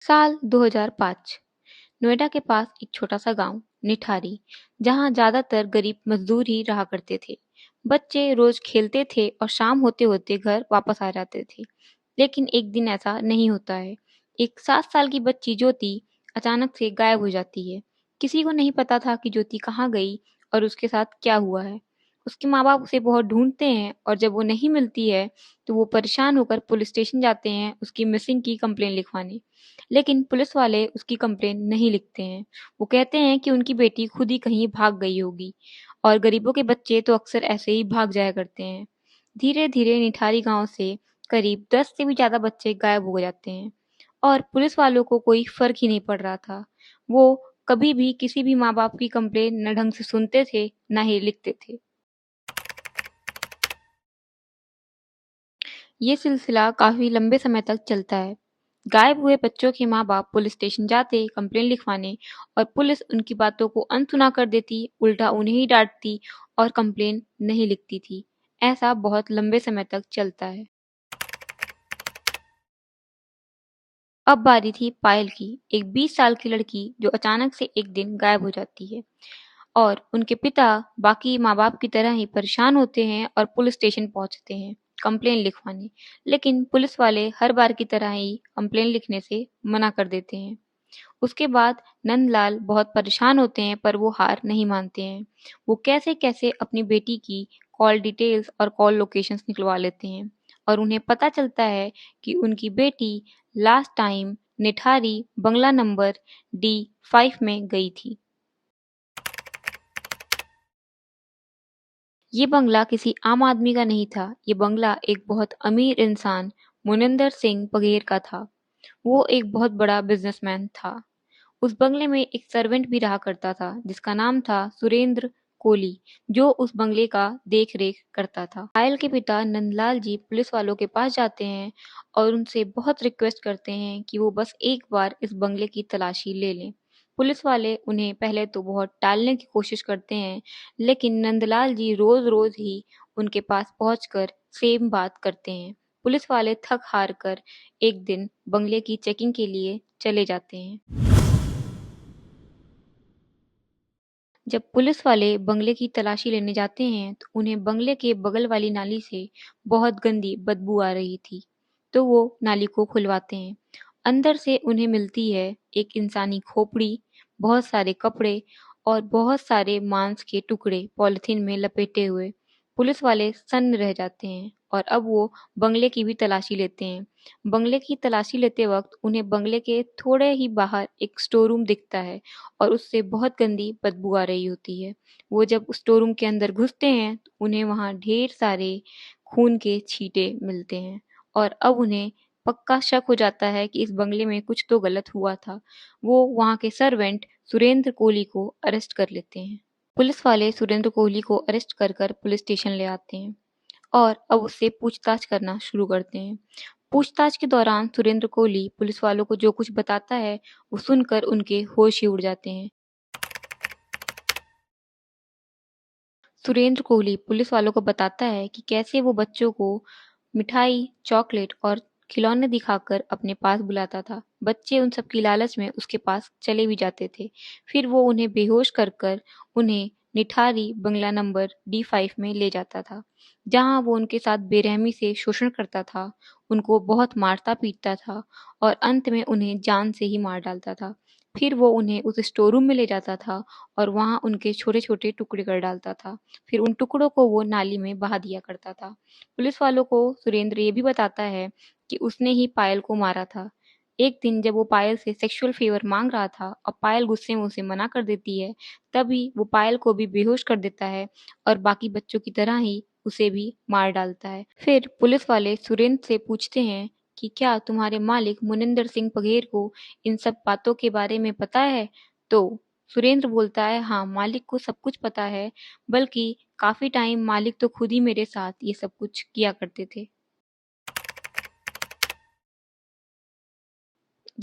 साल 2005। नोएडा के पास एक छोटा सा गांव निठारी, जहां ज्यादातर गरीब मजदूर ही रहा करते थे। बच्चे रोज खेलते थे और शाम होते होते घर वापस आ जाते थे। लेकिन एक दिन ऐसा नहीं होता है। एक 7 साल की बच्ची ज्योति अचानक से गायब हो जाती है। किसी को नहीं पता था कि ज्योति कहाँ गई और उसके साथ क्या हुआ है। उसके माँ बाप उसे बहुत ढूंढते हैं और जब वो नहीं मिलती है तो वो परेशान होकर पुलिस स्टेशन जाते हैं उसकी मिसिंग की कंप्लेन लिखवाने। लेकिन पुलिस वाले उसकी कंप्लेन नहीं लिखते हैं। वो कहते हैं कि उनकी बेटी खुद ही कहीं भाग गई होगी और गरीबों के बच्चे तो अक्सर ऐसे ही भाग जाया करते हैं। धीरे-धीरे निठारी गांव से करीब 10 से भी ज़्यादा बच्चे गायब हो जाते हैं और पुलिस वालों को कोई फ़र्क ही नहीं पड़ रहा था। वो कभी भी किसी भी माँ-बाप की कंप्लेन ना ढंग से सुनते थे, ना ही लिखते थे। ये सिलसिला काफी लंबे समय तक चलता है। गायब हुए बच्चों के माँ-बाप पुलिस स्टेशन जाते कंप्लेन लिखवाने और पुलिस उनकी बातों को अनसुना कर देती, उल्टा उन्हें ही डांटती और कंप्लेन नहीं लिखती थी। ऐसा बहुत लंबे समय तक चलता है। अब बारी थी पायल की, एक 20 साल की लड़की जो अचानक से एक दिन गायब हो जाती है और उनके पिता बाकी माँ-बाप की तरह ही परेशान होते हैं और पुलिस स्टेशन पहुंचते हैं कंप्लेन लिखवाने। लेकिन पुलिस वाले हर बार की तरह ही कंप्लेन लिखने से मना कर देते हैं। उसके बाद नंदलाल बहुत परेशान होते हैं पर वो हार नहीं मानते हैं। वो कैसे-कैसे अपनी बेटी की कॉल डिटेल्स और कॉल लोकेशंस निकलवा लेते हैं और उन्हें पता चलता है कि उनकी बेटी लास्ट टाइम निठारी बंगला नंबर D5 में गई थी। ये बंगला किसी आम आदमी का नहीं था, ये बंगला एक बहुत अमीर इंसान मुनिंदर सिंह बघेल का था। वो एक बहुत बड़ा बिजनेसमैन था। उस बंगले में एक सर्वेंट भी रहा करता था जिसका नाम था सुरेंद्र कोहली, जो उस बंगले का देख रेख करता था। पायल के पिता नंदलाल जी पुलिस वालों के पास जाते हैं और उनसे बहुत रिक्वेस्ट करते हैं कि वो बस एक बार इस बंगले की तलाशी ले लें। पुलिस वाले उन्हें पहले तो बहुत टालने की कोशिश करते हैं, लेकिन नंदलाल जी रोज रोज ही उनके पास पहुंचकर सेम बात करते हैं। पुलिस वाले थक हार कर एक दिन बंगले की चेकिंग के लिए चले जाते हैं। जब पुलिस वाले बंगले की तलाशी लेने जाते हैं तो उन्हें बंगले के बगल वाली नाली से बहुत गंदी बदबू आ रही थी, तो वो नाली को खुलवाते हैं। अंदर से उन्हें मिलती है एक इंसानी खोपड़ी, बहुत सारे कपड़े और बहुत सारे मांस के टुकड़े पॉलिथीन में लपेटे हुए। पुलिस वाले सन्न रह जाते हैं और अब वो बंगले की भी तलाशी लेते हैं। बंगले की तलाशी लेते वक्त उन्हें बंगले के थोड़े ही बाहर एक स्टोर रूम दिखता है और उससे बहुत गंदी बदबू आ रही होती है। वो जब स्टोर रूम के अंदर घुसते हैं तो उन्हें वहाँ ढेर सारे खून के छींटे मिलते हैं और अब उन्हें पक्का शक हो जाता है कि इस बंगले में कुछ तो गलत हुआ था। वो वहाँ के सर्वेंट सुरेंद्र कोहली को अरेस्ट कर लेते हैं। पुलिस वाले सुरेंद्र कोहली को अरेस्ट कर पुलिस स्टेशन ले आते हैं और अब उससे पूछताछ करना शुरू करते हैं। पूछताछ के दौरान सुरेंद्र कोहली पुलिस वालों को जो कुछ बताता है वो सुनकर उनके होश ही उड़ जाते हैं। सुरेंद्र कोहली पुलिस वालों को बताता है कि कैसे वो बच्चों को मिठाई, चॉकलेट और खिलौने दिखाकर अपने पास बुलाता था। बच्चे उन सब की लालच में उसके पास चले भी जाते थे। फिर वो उन्हें बेहोश कर उन्हें निठारी बंगला नंबर D5 में ले जाता था, जहाँ वो उनके साथ बेरहमी से शोषण करता था, उनको बहुत मारता-पीटता था और अंत में उन्हें जान से ही मार डालता था। फिर वो उन्हें उस स्टोर रूम में ले जाता था और वहाँ उनके छोटे-छोटे टुकड़े कर डालता था। फिर उन टुकड़ों को वो नाली में बहा दिया करता था। पुलिस वालों को सुरेंद्र ये भी बताता है कि उसने ही पायल को मारा था। एक दिन जब वो पायल से सेक्सुअल फेवर माँग रहा था और पायल गुस्से में उसे मना कर देती है, तभी वो पायल को भी बेहोश कर देता है और बाकी बच्चों की तरह ही उसे भी मार डालता है। फिर पुलिस वाले सुरेंद्र से पूछते हैं कि क्या तुम्हारे मालिक मुनिंदर सिंह बघेल को इन सब बातों के बारे में पता है? तो सुरेंद्र बोलता है, हाँ, मालिक को सब कुछ पता है, बल्कि काफ़ी टाइम मालिक तो खुद ही मेरे साथ ये सब कुछ किया करते थे।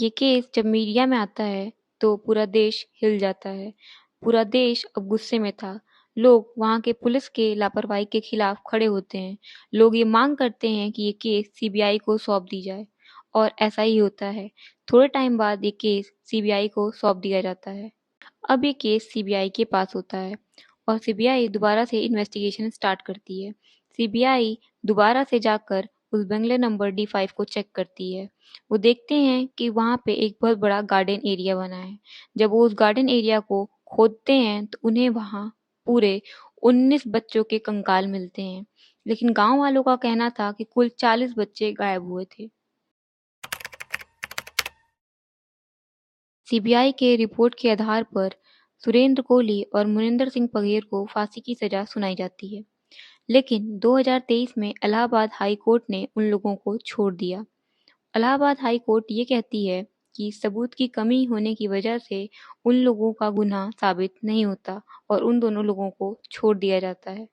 ये केस जब मीडिया में आता है तो पूरा देश हिल जाता है। पूरा देश अब गुस्से में था। लोग वहाँ के पुलिस के लापरवाही के खिलाफ खड़े होते हैं। लोग ये मांग करते हैं कि ये केस CBI को सौंप दी जाए और ऐसा ही होता है। थोड़े टाइम बाद ये केस सीबीआई को सौंप दिया जाता है। अब ये केस सीबीआई के पास होता है और सीबीआई दोबारा से इन्वेस्टिगेशन स्टार्ट करती है। सीबीआई दोबारा से जाकर उस बंगले नंबर D5 को चेक करती है। वो देखते हैं कि वहाँ पे एक बहुत बड़ा गार्डन एरिया बना है। जब वो उस गार्डन एरिया को खोदते हैं तो उन्हें वहाँ पूरे 19 बच्चों के कंकाल मिलते हैं। लेकिन गांव वालों का कहना था कि कुल 40 बच्चे गायब हुए थे। सीबीआई के रिपोर्ट के आधार पर सुरेंद्र कोहली और मुनिंदर सिंह बघेल को फांसी की सजा सुनाई जाती है। लेकिन 2023 में इलाहाबाद हाई कोर्ट ने उन लोगों को छोड़ दिया। इलाहाबाद हाई कोर्ट ये कहती है कि सबूत की कमी होने की वजह से उन लोगों का गुनाह साबित नहीं होता और उन दोनों लोगों को छोड़ दिया जाता है।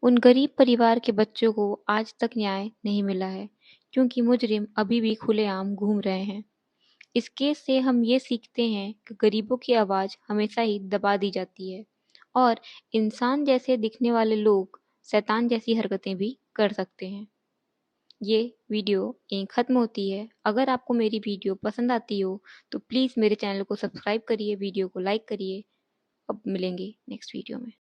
उन गरीब परिवार के बच्चों को आज तक न्याय नहीं मिला है क्योंकि मुजरिम अभी भी खुलेआम घूम रहे हैं। इस केस से हम ये सीखते हैं कि गरीबों की आवाज़ हमेशा ही दबा दी जाती है और इंसान जैसे दिखने वाले लोग शैतान जैसी हरकतें भी कर सकते हैं। ये वीडियो यहीं ख़त्म होती है। अगर आपको मेरी वीडियो पसंद आती हो तो प्लीज़ मेरे चैनल को सब्सक्राइब करिए, वीडियो को लाइक करिए। अब मिलेंगे नेक्स्ट वीडियो में।